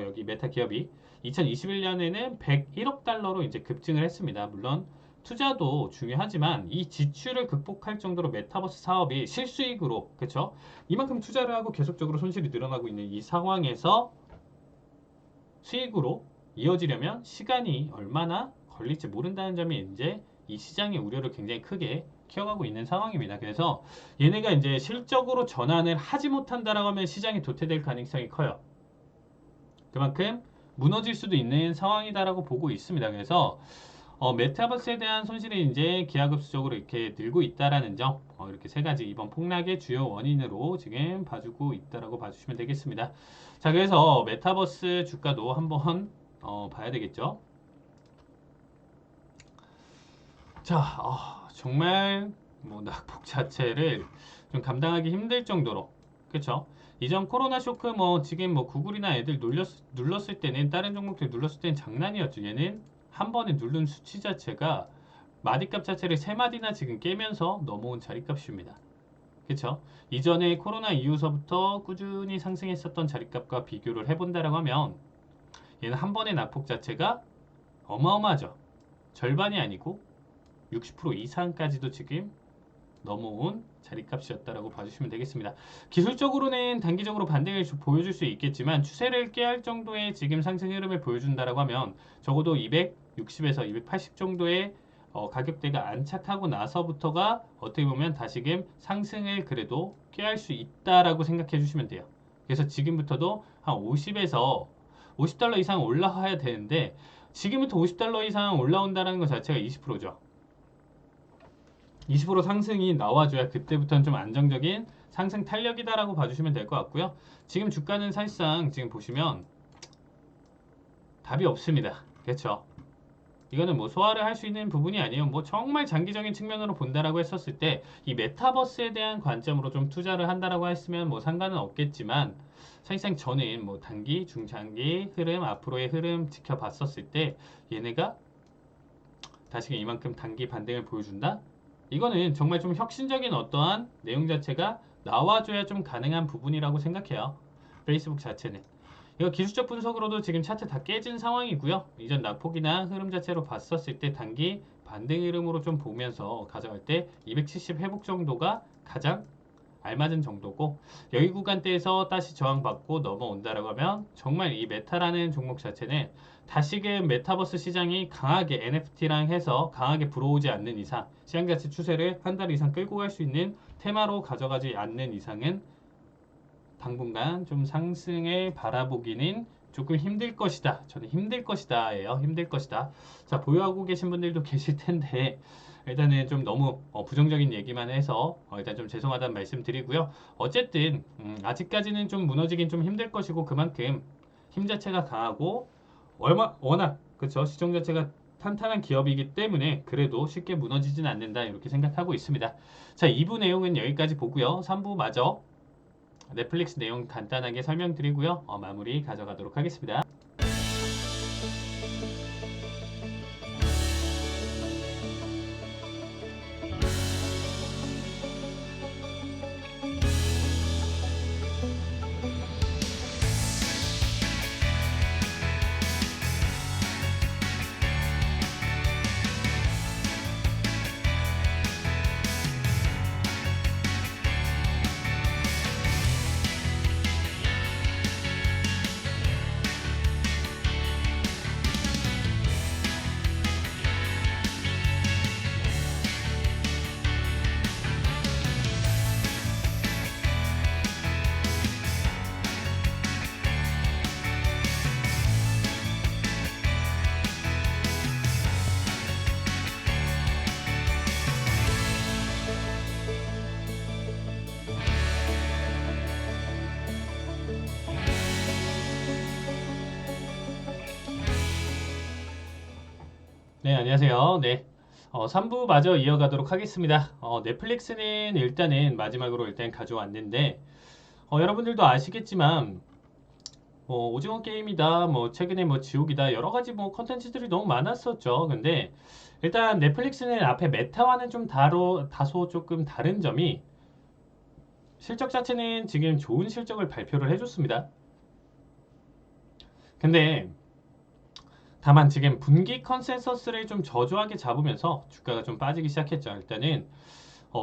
여기 메타 기업이 2021년에는 101억 달러로 이제 급증을 했습니다. 물론 투자도 중요하지만 이 지출을 극복할 정도로 메타버스 사업이 실수익으로 그쵸? 이만큼 투자를 하고 계속적으로 손실이 늘어나고 있는 이 상황에서 수익으로 이어지려면 시간이 얼마나 걸릴지 모른다는 점이 이제 이 시장의 우려를 굉장히 크게 키워가고 있는 상황입니다. 그래서 얘네가 이제 실적으로 전환을 하지 못한다라고 하면 시장이 도태될 가능성이 커요. 그만큼 무너질 수도 있는 상황이다라고 보고 있습니다. 그래서 메타버스에 대한 손실이 이제 기하급수적으로 이렇게 늘고 있다라는 점, 이렇게 세 가지 이번 폭락의 주요 원인으로 지금 봐주고 있다라고 봐주시면 되겠습니다. 자, 그래서 메타버스 주가도 한번 봐야 되겠죠. 자, 정말 뭐 낙폭 자체를 좀 감당하기 힘들 정도로, 그렇죠? 이전 코로나 쇼크 뭐 지금 뭐 구글이나 애들 눌렀을 때는 다른 종목들 눌렀을 때는 장난이었죠. 얘는 한 번에 누른 수치 자체가 마디값 자체를 세 마디나 지금 깨면서 넘어온 자리값입니다. 그렇죠? 이전에 코로나 이후서부터 꾸준히 상승했었던 자리값과 비교를 해본다라고 하면 얘는 한 번의 낙폭 자체가 어마어마하죠. 절반이 아니고 60% 이상까지도 지금 넘어온 자리값이었다라고 봐주시면 되겠습니다. 기술적으로는 단기적으로 반등을 보여줄 수 있겠지만 추세를 깨할 정도의 지금 상승 흐름을 보여준다라고 하면 적어도 260에서 280 정도의 가격대가 안착하고 나서부터가 어떻게 보면 다시금 상승을 그래도 깨할 수 있다라고 생각해 주시면 돼요. 그래서 지금부터도 한 50에서 50달러 이상 올라와야 되는데 지금부터 50달러 이상 올라온다는 것 자체가 20%죠. 20% 상승이 나와줘야 그때부터는 좀 안정적인 상승 탄력이다라고 봐주시면 될 것 같고요. 지금 주가는 사실상 지금 보시면 답이 없습니다. 그렇죠? 이거는 뭐 소화를 할 수 있는 부분이 아니에요. 뭐 정말 장기적인 측면으로 본다라고 했었을 때 이 메타버스에 대한 관점으로 좀 투자를 한다라고 했으면 뭐 상관은 없겠지만 사실상 저는 뭐 단기, 중장기 흐름, 앞으로의 흐름 지켜봤었을 때 얘네가 다시금 이만큼 단기 반등을 보여준다? 이거는 정말 좀 혁신적인 어떠한 내용 자체가 나와줘야 좀 가능한 부분이라고 생각해요. 페이스북 자체는. 이거 기술적 분석으로도 지금 차트 다 깨진 상황이고요. 이전 낙폭이나 흐름 자체로 봤었을 때 단기 반등 흐름으로 좀 보면서 가져갈 때 270 회복 정도가 가장 알맞은 정도고 여기 구간대에서 다시 저항받고 넘어온다라고 하면 정말 이 메타라는 종목 자체는 다시금 메타버스 시장이 강하게 NFT랑 해서 강하게 불어오지 않는 이상 시장 자체 추세를 한 달 이상 끌고 갈 수 있는 테마로 가져가지 않는 이상은 당분간 좀 상승을 바라보기는 조금 힘들 것이다. 저는 힘들 것이다 예요. 힘들 것이다. 자, 보유하고 계신 분들도 계실 텐데 일단은 좀 너무 부정적인 얘기만 해서 일단 좀 죄송하다는 말씀 드리고요. 어쨌든 아직까지는 좀 무너지긴 좀 힘들 것이고 그만큼 힘 자체가 강하고 워낙 그쵸 시총 자체가 탄탄한 기업이기 때문에 그래도 쉽게 무너지진 않는다 이렇게 생각하고 있습니다. 자, 2부 내용은 여기까지 보고요. 3부 마저 넷플릭스 내용 간단하게 설명드리고요. 마무리 가져가도록 하겠습니다. 네, 안녕하세요. 네. 3부 마저 이어가도록 하겠습니다. 넷플릭스는 일단은 마지막으로 일단 가져왔는데, 여러분들도 아시겠지만, 오징어 게임이다, 뭐, 최근에 뭐, 지옥이다, 여러 가지 뭐, 컨텐츠들이 너무 많았었죠. 근데, 일단 넷플릭스는 앞에 메타와는 좀 다소 조금 다른 점이, 실적 자체는 지금 좋은 실적을 발표를 해줬습니다. 근데, 다만 지금 분기 컨센서스를 좀 저조하게 잡으면서 주가가 좀 빠지기 시작했죠. 일단은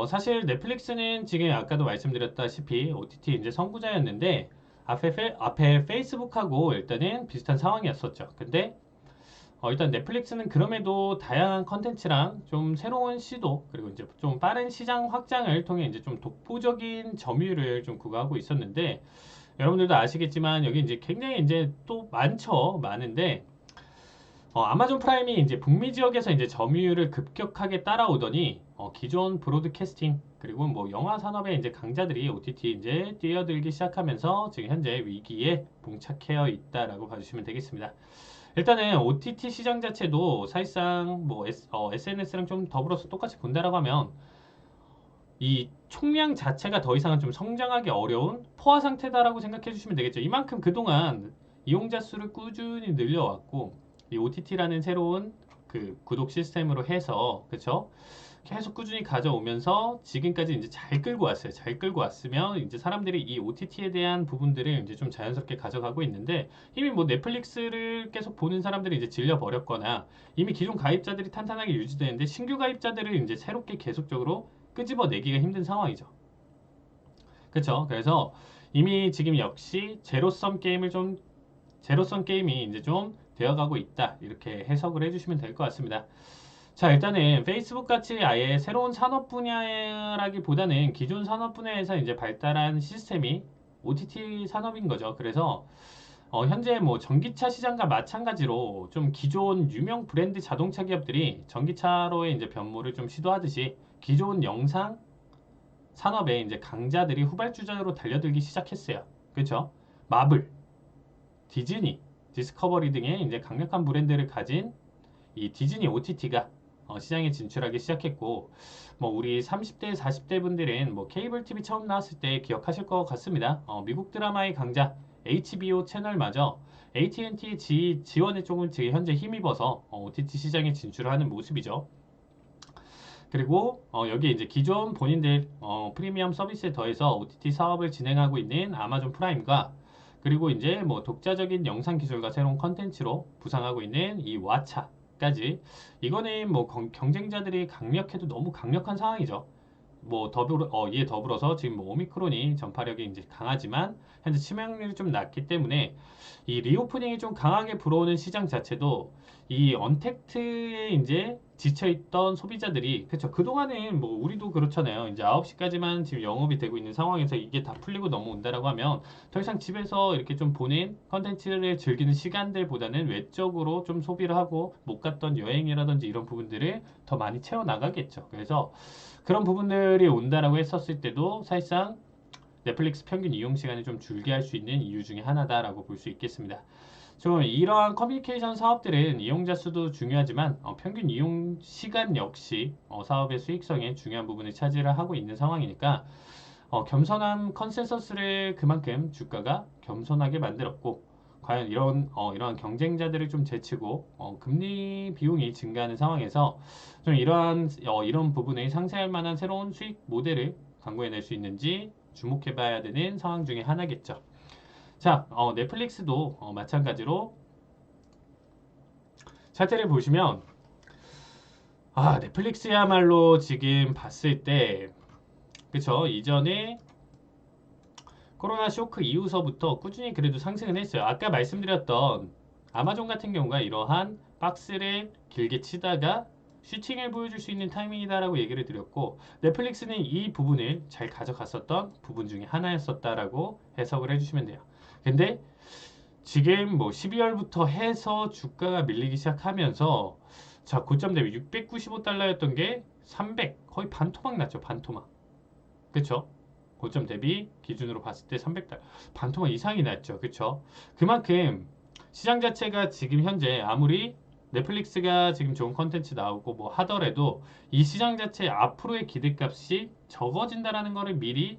사실 넷플릭스는 지금 아까도 말씀드렸다시피 OTT 이제 선구자였는데 앞에 페이스북하고 일단은 비슷한 상황이었었죠. 근데 일단 넷플릭스는 그럼에도 다양한 컨텐츠랑 좀 새로운 시도 그리고 이제 좀 빠른 시장 확장을 통해 이제 좀 독보적인 점유율을 좀 구가하고 있었는데 여러분들도 아시겠지만 여기 이제 굉장히 이제 또 많은데 아마존 프라임이 이제 북미 지역에서 이제 점유율을 급격하게 따라오더니 기존 브로드캐스팅 그리고 뭐 영화 산업의 이제 강자들이 OTT 이제 뛰어들기 시작하면서 지금 현재 위기에 봉착해 있다라고 봐주시면 되겠습니다. 일단은 OTT 시장 자체도 사실상 뭐 SNS랑 좀 더불어서 똑같이 본다라고 하면 이 총량 자체가 더 이상은 좀 성장하기 어려운 포화 상태다라고 생각해 주시면 되겠죠. 이만큼 그동안 이용자 수를 꾸준히 늘려왔고 이 OTT라는 새로운 그 구독 시스템으로 해서 그쵸? 계속 꾸준히 가져오면서 지금까지 이제 잘 끌고 왔어요. 잘 끌고 왔으면 이제 사람들이 이 OTT에 대한 부분들을 이제 좀 자연스럽게 가져가고 있는데 이미 뭐 넷플릭스를 계속 보는 사람들이 이제 질려버렸거나 이미 기존 가입자들이 탄탄하게 유지되는데 신규 가입자들을 이제 새롭게 계속적으로 끄집어내기가 힘든 상황이죠. 그렇죠? 그래서 이미 지금 역시 제로섬 게임이 이제 좀 되어가고 있다. 이렇게 해석을 해주시면 될 것 같습니다. 자, 일단은 페이스북 같이 아예 새로운 산업 분야라기보다는 기존 산업 분야에서 이제 발달한 시스템이 OTT 산업인 거죠. 그래서 현재 뭐 전기차 시장과 마찬가지로 좀 기존 유명 브랜드 자동차 기업들이 전기차로의 이제 변모를 좀 시도하듯이 기존 영상 산업에 이제 강자들이 후발주자로 달려들기 시작했어요. 그렇죠? 마블, 디즈니, 디스커버리 등의 이제 강력한 브랜드를 가진 이 디즈니 OTT가 시장에 진출하기 시작했고, 뭐 우리 30대, 40대 분들은 뭐 케이블 TV 처음 나왔을 때 기억하실 것 같습니다. 미국 드라마의 강자 HBO 채널마저 AT&T 지원에 조금 현재 힘입어서 OTT 시장에 진출하는 모습이죠. 그리고 여기 이제 기존 본인들 프리미엄 서비스에 더해서 OTT 사업을 진행하고 있는 아마존 프라임과 그리고 이제 뭐 독자적인 영상 기술과 새로운 컨텐츠로 부상하고 있는 이 왓챠까지 이거는 뭐 경쟁자들이 강력해도 너무 강력한 상황이죠. 뭐 이에 더불어서 지금 뭐 오미크론이 전파력이 이제 강하지만 현재 치명률이 좀 낮기 때문에 이 리오프닝이 좀 강하게 불어오는 시장 자체도 이 언택트에 이제 지쳐있던 소비자들이 그쵸 그동안은 뭐 우리도 그렇잖아요. 이제 9시까지만 지금 영업이 되고 있는 상황에서 이게 다 풀리고 넘어온다라고 하면 더 이상 집에서 이렇게 좀 보는 컨텐츠를 즐기는 시간들보다는 외적으로 좀 소비를 하고 못 갔던 여행이라든지 이런 부분들을 더 많이 채워 나가겠죠. 그래서 그런 부분들이 온다라고 했었을 때도 사실상 넷플릭스 평균 이용 시간을 좀 줄게 할 수 있는 이유 중에 하나다라고 볼 수 있겠습니다. 좀 이러한 커뮤니케이션 사업들은 이용자 수도 중요하지만 평균 이용 시간 역시 사업의 수익성에 중요한 부분을 차지를 하고 있는 상황이니까 겸손한 컨센서스를 그만큼 주가가 겸손하게 만들었고 과연 이러한 경쟁자들을 좀 제치고 금리 비용이 증가하는 상황에서 좀 이런 부분에 상쇄할 만한 새로운 수익 모델을 강구해낼 수 있는지 주목해봐야 되는 상황 중에 하나겠죠. 자, 넷플릭스도 마찬가지로 차트를 보시면 넷플릭스야말로 지금 봤을 때 그쵸 이전에 코로나 쇼크 이후서부터 꾸준히 그래도 상승은 했어요. 아까 말씀드렸던 아마존 같은 경우가 이러한 박스를 길게 치다가 슈팅을 보여줄 수 있는 타이밍이다라고 얘기를 드렸고 넷플릭스는 이 부분을 잘 가져갔었던 부분 중에 하나였었다라고 해석을 해주시면 돼요. 근데 지금 뭐 12월부터 해서 주가가 밀리기 시작하면서 자 고점 대비 695달러였던 게 300 거의 반토막 났죠. 반토막. 그쵸? 고점 대비 기준으로 봤을 때 300달러 반토막 이상이 났죠. 그쵸? 그만큼 시장 자체가 지금 현재 아무리 넷플릭스가 지금 좋은 컨텐츠 나오고 뭐 하더라도 이 시장 자체 앞으로의 기대값이 적어진다라는 거를 미리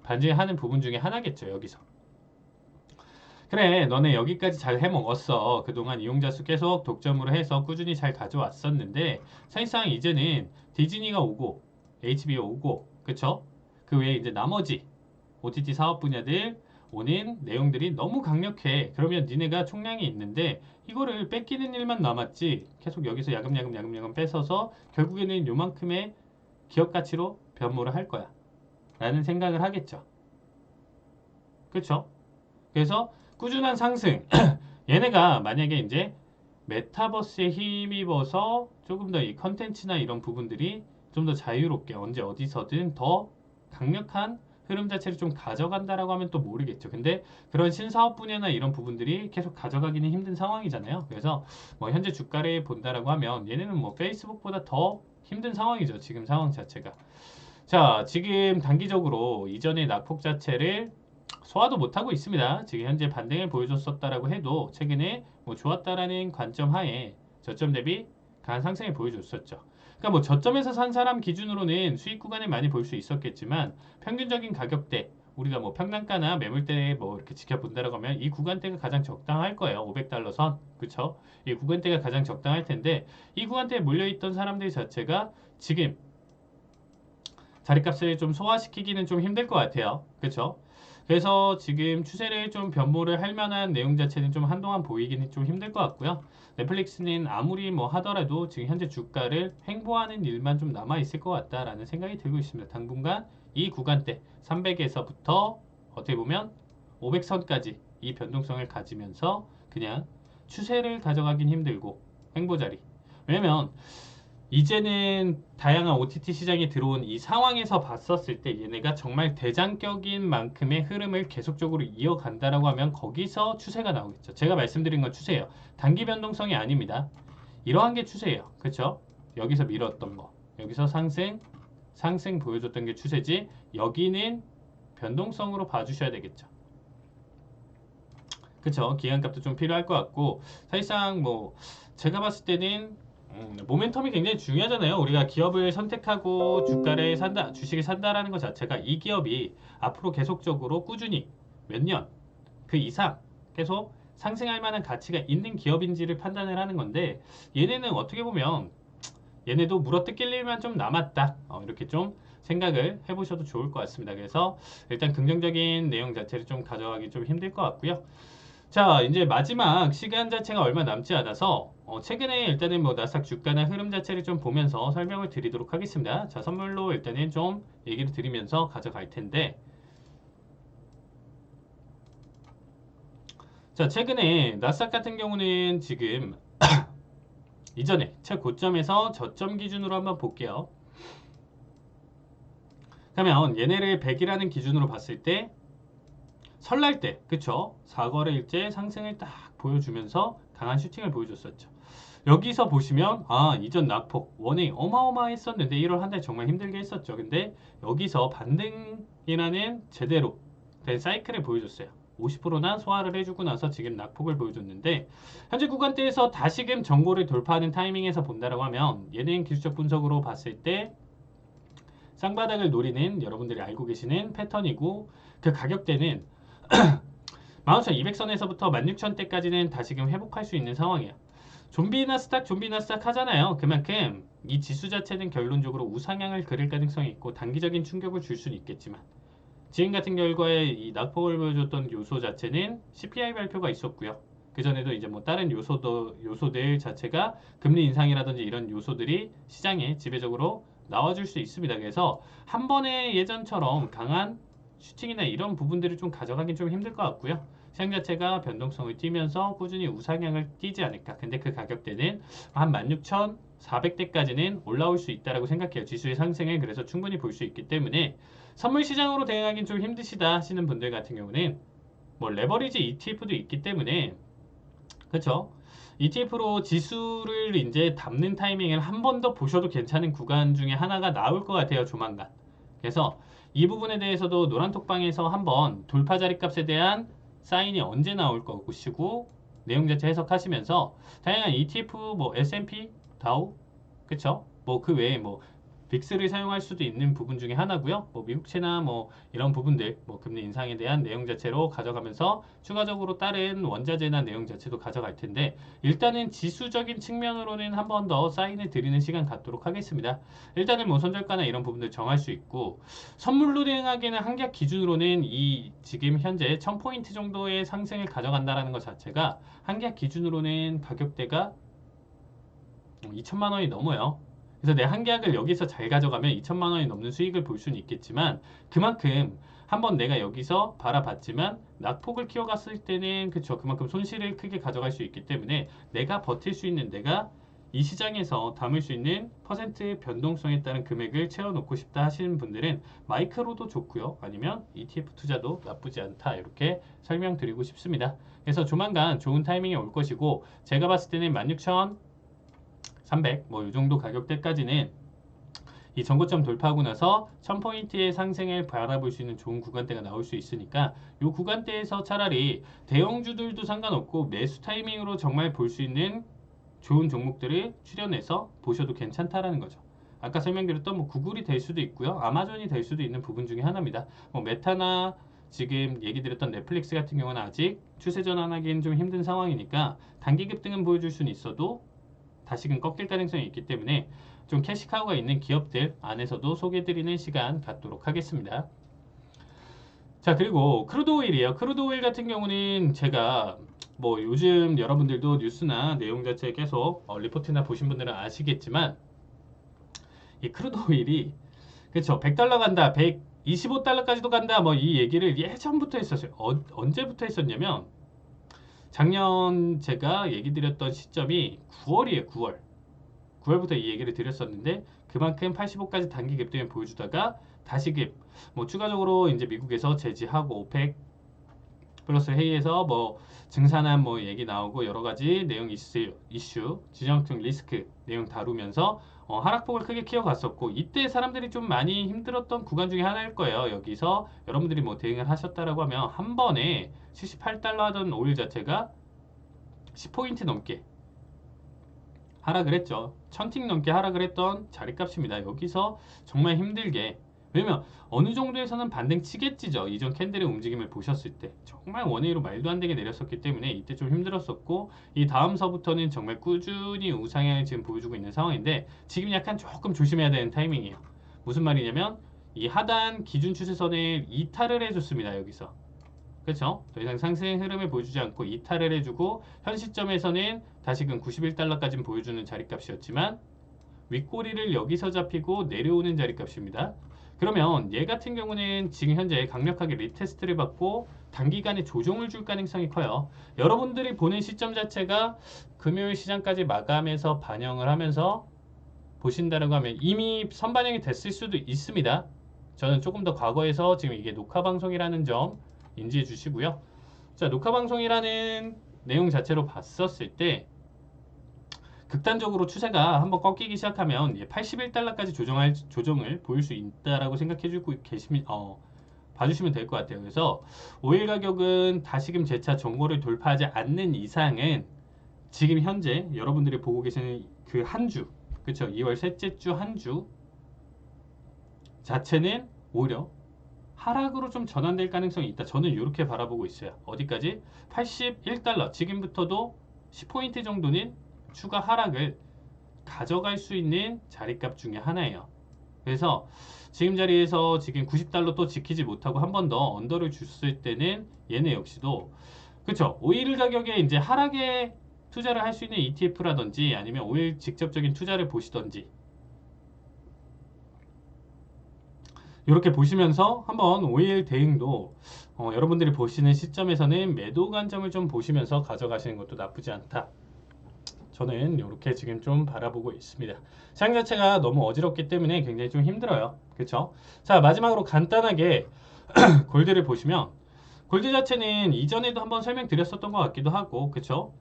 반증하는 부분 중에 하나겠죠. 여기서. 그래, 너네 여기까지 잘 해먹었어. 그동안 이용자 수 계속 독점으로 해서 꾸준히 잘 가져왔었는데 사실상 이제는 디즈니가 오고 HBO 오고 그쵸? 그 외에 이제 나머지 OTT 사업 분야들 오는 내용들이 너무 강력해. 그러면 니네가 총량이 있는데 이거를 뺏기는 일만 남았지. 계속 여기서 야금야금 뺏어서 결국에는 요만큼의 기업 가치로 변모를 할 거야. 라는 생각을 하겠죠. 그쵸? 그래서 꾸준한 상승. 얘네가 만약에 이제 메타버스에 힘입어서 조금 더 이 컨텐츠나 이런 부분들이 좀 더 자유롭게 언제 어디서든 더 강력한 흐름 자체를 좀 가져간다라고 하면 또 모르겠죠. 근데 그런 신사업 분야나 이런 부분들이 계속 가져가기는 힘든 상황이잖아요. 그래서 뭐 현재 주가를 본다라고 하면 얘네는 뭐 페이스북보다 더 힘든 상황이죠. 지금 상황 자체가. 자, 지금 단기적으로 이전의 낙폭 자체를 소화도 못하고 있습니다. 지금 현재 반등을 보여줬었다라고 해도 최근에 뭐 좋았다라는 관점 하에 저점 대비 강한 상승을 보여줬었죠. 그러니까 뭐 저점에서 산 사람 기준으로는 수익 구간을 많이 볼 수 있었겠지만 평균적인 가격대 우리가 뭐 평단가나 매물대 뭐 이렇게 지켜본다라고 하면 이 구간대가 가장 적당할 거예요. 500달러 선. 그쵸? 이 구간대가 가장 적당할 텐데 이 구간대에 몰려있던 사람들 자체가 지금 자리값을 좀 소화시키기는 좀 힘들 것 같아요. 그쵸? 그래서 지금 추세를 좀 변모를 할 만한 내용 자체는 좀 한동안 보이기는 좀 힘들 것 같고요. 넷플릭스는 아무리 뭐 하더라도 지금 현재 주가를 횡보하는 일만 좀 남아 있을 것 같다라는 생각이 들고 있습니다. 당분간 이 구간대 300에서부터 어떻게 보면 500선까지 이 변동성을 가지면서 그냥 추세를 가져가긴 힘들고 횡보 자리. 왜냐면 이제는 다양한 OTT 시장에 들어온 이 상황에서 봤었을 때 얘네가 정말 대장격인 만큼의 흐름을 계속적으로 이어간다라고 하면 거기서 추세가 나오겠죠. 제가 말씀드린 건 추세예요. 단기 변동성이 아닙니다. 이러한 게 추세예요. 그렇죠? 여기서 밀었던 거, 여기서 상승 보여줬던 게 추세지. 여기는 변동성으로 봐주셔야 되겠죠. 그쵸? 기간값도 좀 필요할 것 같고 사실상 뭐 제가 봤을 때는 모멘텀이 굉장히 중요하잖아요. 우리가 기업을 선택하고 주가를 산다, 주식을 산다라는 것 자체가 이 기업이 앞으로 계속적으로 꾸준히 몇 년 그 이상 계속 상승할 만한 가치가 있는 기업인지를 판단을 하는 건데 얘네는 어떻게 보면 얘네도 물어뜯길 일만 좀 남았다. 이렇게 좀 생각을 해보셔도 좋을 것 같습니다. 그래서 일단 긍정적인 내용 자체를 좀 가져가기 좀 힘들 것 같고요. 자, 이제 마지막 시간 자체가 얼마 남지 않아서 최근에 일단은 뭐 나스닥 주가나 흐름 자체를 좀 보면서 설명을 드리도록 하겠습니다. 자, 선물로 일단은 좀 얘기를 드리면서 가져갈 텐데 자, 최근에 나스닥 같은 경우는 지금 이전에 최고점에서 저점 기준으로 한번 볼게요. 그러면 얘네를 100이라는 기준으로 봤을 때 설날 때, 그쵸? 4거래일째 상승을 딱 보여주면서 강한 슈팅을 보여줬었죠. 여기서 보시면 이전 낙폭 원이 어마어마했었는데 1월 한 달 정말 힘들게 했었죠. 근데 여기서 반등이라는 제대로 된 사이클을 보여줬어요. 50%나 소화를 해주고 나서 지금 낙폭을 보여줬는데 현재 구간대에서 다시금 정고를 돌파하는 타이밍에서 본다라고 하면 얘는 기술적 분석으로 봤을 때 쌍바닥을 노리는 여러분들이 알고 계시는 패턴이고 그 가격대는 15,200선에서부터 16,000대까지는 다시금 회복할 수 있는 상황이에요. 좀비 나스닥 하잖아요. 그만큼 이 지수 자체는 결론적으로 우상향을 그릴 가능성이 있고 단기적인 충격을 줄 수는 있겠지만 지금 같은 결과에 이 낙폭을 보여줬던 요소 자체는 CPI 발표가 있었고요. 그전에도 이제 뭐 다른 요소들 자체가 금리 인상이라든지 이런 요소들이 시장에 지배적으로 나와줄 수 있습니다. 그래서 한 번에 예전처럼 강한 슈팅이나 이런 부분들을 좀 가져가긴 좀 힘들 것 같고요. 시장 자체가 변동성을 띠면서 꾸준히 우상향을 띠지 않을까. 근데 그 가격대는 한 16,400대까지는 올라올 수 있다고 생각해요. 지수의 상승을 그래서 충분히 볼 수 있기 때문에 선물 시장으로 대응하기는 좀 힘드시다 하시는 분들 같은 경우는 뭐 레버리지 ETF도 있기 때문에 그렇죠? ETF로 지수를 이제 담는 타이밍을 한 번 더 보셔도 괜찮은 구간 중에 하나가 나올 것 같아요, 조만간. 그래서 이 부분에 대해서도 노란톡방에서 한번 돌파 자리값에 대한 사인이 언제 나올 것이고 내용 자체 해석하시면서 다양한 ETF, 뭐 S&P, 다우, 그쵸? 뭐 그 외에 뭐 빅스를 사용할 수도 있는 부분 중에 하나고요. 뭐 미국채나 뭐 이런 부분들, 뭐 금리 인상에 대한 내용 자체로 가져가면서 추가적으로 다른 원자재나 내용 자체도 가져갈 텐데 일단은 지수적인 측면으로는 한 번 더 사인을 드리는 시간 갖도록 하겠습니다. 일단은 뭐 손절가나 이런 부분들 정할 수 있고 선물로 대응하기에는 한약 기준으로는 이 지금 현재 1000포인트 정도의 상승을 가져간다라는 것 자체가 한약 기준으로는 가격대가 2천만 원이 넘어요. 그래서 내 한 계약을 여기서 잘 가져가면 2천만 원이 넘는 수익을 볼 수는 있겠지만 그만큼 한번 내가 여기서 바라봤지만 낙폭을 키워갔을 때는 그쵸 그만큼 손실을 크게 가져갈 수 있기 때문에 내가 버틸 수 있는 내가 이 시장에서 담을 수 있는 퍼센트 변동성에 따른 금액을 채워놓고 싶다 하시는 분들은 마이크로도 좋고요. 아니면 ETF 투자도 나쁘지 않다. 이렇게 설명드리고 싶습니다. 그래서 조만간 좋은 타이밍이 올 것이고 제가 봤을 때는 16,300 뭐 이 정도 가격대까지는 이 전고점 돌파하고 나서 1000포인트의 상승을 바라볼 수 있는 좋은 구간대가 나올 수 있으니까 이 구간대에서 차라리 대형주들도 상관없고 매수 타이밍으로 정말 볼 수 있는 좋은 종목들을 출연해서 보셔도 괜찮다라는 거죠. 아까 설명드렸던 뭐 구글이 될 수도 있고요. 아마존이 될 수도 있는 부분 중에 하나입니다. 뭐 메타나 지금 얘기 드렸던 넷플릭스 같은 경우는 아직 추세 전환하기는 좀 힘든 상황이니까 단기 급등은 보여줄 수는 있어도 다시금 꺾일 가능성이 있기 때문에 좀 캐시카우가 있는 기업들 안에서도 소개드리는 시간 갖도록 하겠습니다. 자, 그리고 크루드 오일이에요. 크루드 오일 같은 경우는 제가 뭐 요즘 여러분들도 뉴스나 내용 자체에 계속 리포트나 보신 분들은 아시겠지만 이 크루드 오일이 그쵸 100달러 간다 125달러까지도 간다 뭐 이 얘기를 예전부터 했었어요. 언제부터 했었냐면 작년 제가 얘기 드렸던 시점이 9월이에요. 9월부터 이 얘기를 드렸었는데 그만큼 85까지 단기 갭등을 보여주다가 다시금 뭐 추가적으로 이제 미국에서 제지하고 오펙 플러스 회의에서 뭐 증산한 뭐 얘기 나오고 여러 가지 내용 이슈 지정학적 리스크 내용 다루면서 하락폭을 크게 키워갔었고 이때 사람들이 좀 많이 힘들었던 구간 중에 하나일 거예요. 여기서 여러분들이 뭐 대응을 하셨다라고 하면 한 번에 78달러 하던 오일 자체가 10포인트 넘게 하락을 했죠. 1000틱 넘게 하락을 했던 자리값입니다. 여기서 정말 힘들게 왜냐면 어느 정도에서는 반등 치겠지죠. 이전 캔들의 움직임을 보셨을 때 정말 원웨이로 말도 안 되게 내렸었기 때문에 이때 좀 힘들었었고 이 다음서부터는 정말 꾸준히 우상향을 지금 보여주고 있는 상황인데 지금 약간 조금 조심해야 되는 타이밍이에요. 무슨 말이냐면 이 하단 기준 추세선을 이탈을 해줬습니다. 여기서 그렇죠? 더 이상 상승 흐름을 보여주지 않고 이탈을 해주고 현 시점에서는 다시금 91달러까지 보여주는 자리값이었지만 윗꼬리를 여기서 잡히고 내려오는 자리값입니다. 그러면 얘 같은 경우는 지금 현재 강력하게 리테스트를 받고 단기간에 조정을 줄 가능성이 커요. 여러분들이 보는 시점 자체가 금요일 시장까지 마감해서 반영을 하면서 보신다고 하면 이미 선반영이 됐을 수도 있습니다. 저는 조금 더 과거에서 지금 이게 녹화 방송이라는 점 인지해 주시고요. 자, 녹화 방송이라는 내용 자체로 봤었을 때 극단적으로 추세가 한번 꺾이기 시작하면 81달러까지 조정을 보일 수 있다라고 생각해 주고 봐주시면 될 것 같아요. 그래서 오일 가격은 다시금 재차 정고를 돌파하지 않는 이상은 지금 현재 여러분들이 보고 계시는 그 한 주, 그렇죠? 2월 셋째 주 한 주 자체는 오히려 하락으로 좀 전환될 가능성이 있다. 저는 이렇게 바라보고 있어요. 어디까지? 81달러. 지금부터도 10포인트 정도는 추가 하락을 가져갈 수 있는 자리값 중에 하나예요. 그래서 지금 자리에서 지금 90달러 또 지키지 못하고 한 번 더 언더를 줬을 때는 얘네 역시도 그쵸 오일 가격에 이제 하락에 투자를 할 수 있는 ETF라든지 아니면 오일 직접적인 투자를 보시던지 이렇게 보시면서 한번 오일 대응도 여러분들이 보시는 시점에서는 매도 관점을 좀 보시면서 가져가시는 것도 나쁘지 않다. 저는 이렇게 지금 좀 바라보고 있습니다. 시장 자체가 너무 어지럽기 때문에 굉장히 좀 힘들어요. 그렇죠? 자, 마지막으로 간단하게 골드를 보시면 골드 자체는 이전에도 한번 설명드렸었던 것 같기도 하고 그렇죠?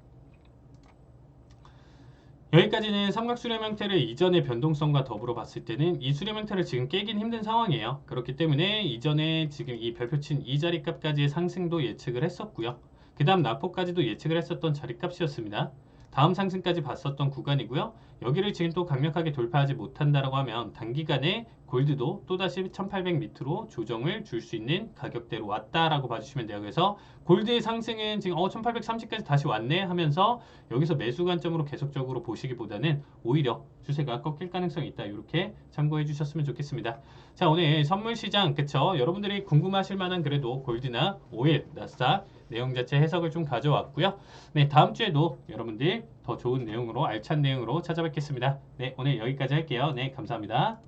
여기까지는 삼각수렴 형태를 이전의 변동성과 더불어 봤을 때는 이 수렴 형태를 지금 깨긴 힘든 상황이에요. 그렇기 때문에 이전에 지금 이 별표친 이 자리값까지의 상승도 예측을 했었고요. 그 다음 낙폭까지도 예측을 했었던 자리값이었습니다. 다음 상승까지 봤었던 구간이고요. 여기를 지금 또 강력하게 돌파하지 못한다라고 하면 단기간에 골드도 또다시 1800 밑으로 조정을 줄 수 있는 가격대로 왔다라고 봐주시면 돼요. 그래서 골드의 상승은 지금 1830까지 다시 왔네 하면서 여기서 매수 관점으로 계속적으로 보시기보다는 오히려 추세가 꺾일 가능성이 있다. 이렇게 참고해 주셨으면 좋겠습니다. 자, 오늘 선물 시장 그쵸? 여러분들이 궁금하실 만한 그래도 골드나 오일, 나스닥 내용 자체 해석을 좀 가져왔고요. 네, 다음 주에도 여러분들 더 좋은 내용으로 알찬 내용으로 찾아뵙겠습니다. 네, 오늘 여기까지 할게요. 네, 감사합니다.